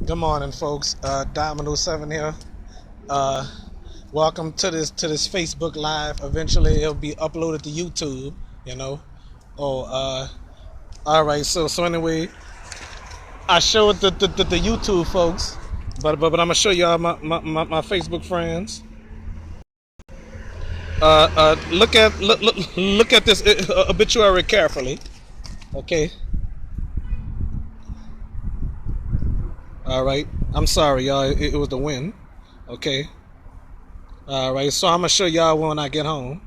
Good morning, folks. Dominoes Seven here. Uh, Welcome to this Facebook Live. Eventually, it'll be uploaded to YouTube. You know. Oh, all right. So anyway, I showed the YouTube folks, but I'm gonna show y'all my Facebook friends. Look at this obituary carefully. Okay. All right. I'm sorry, y'all. It was the wind. Okay. All right. So I'm gonna show y'all when I get home.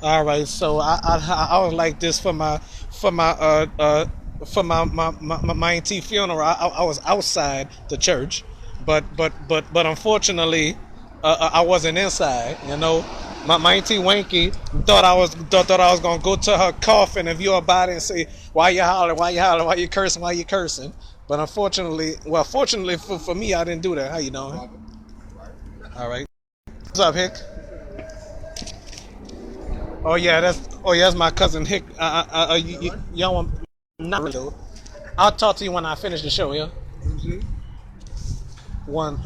All right, so I was like this for my auntie funeral. I was outside the church, but unfortunately, I wasn't inside. You know, my auntie Wanky thought I was gonna go to her coffin and view her body and say, "Why you hollering? Why you hollering? Why you cursing? Why you cursing?" But unfortunately, well, fortunately for me, I didn't do that. How you doing? All right. What's up, Hick? Oh yeah, that's my cousin Hick. You don't want not really. Though. I'll talk to you when I finish the show. Yeah. One.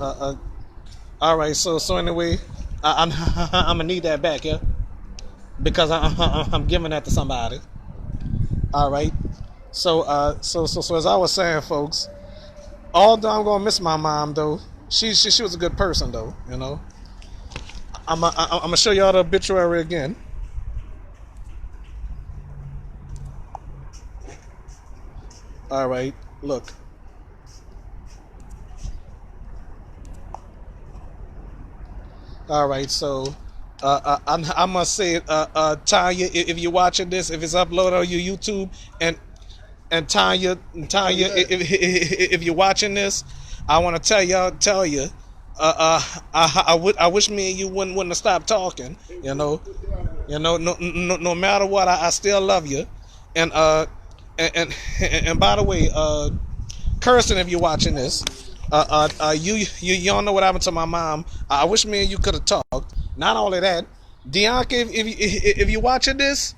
All right. So anyway, I'm I'm gonna need that back. Yeah. Because I'm giving that to somebody. All right. So as I was saying, folks, although I'm gonna miss my mom though, she was a good person though. You know. I'm gonna show y'all the obituary again. All right. Look. All right, so I must say, Tanya, if you're watching this, if it's uploaded on your YouTube, and Tanya, if you're watching this, I want to tell you, I wish me and you wouldn't have stopped talking. No matter what, I still love you, and and by the way, Kirsten, if you're watching this, you don't know what happened to my mom. I wish me and you could have talked. Not only that, Dianca, if you're watching this,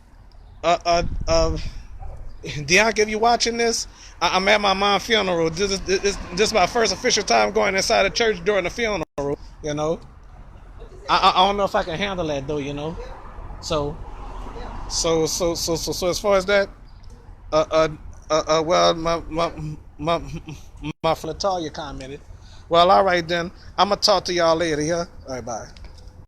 Dianca, if you're watching this, I'm at my mom's funeral. This is my first official time going inside the church during the funeral. You know, I don't know if I can handle that though. You know, so so as far as that, well, my my Flatalia commented. Well, all right then. I'm gonna talk to y'all later. Yeah. All right. Bye.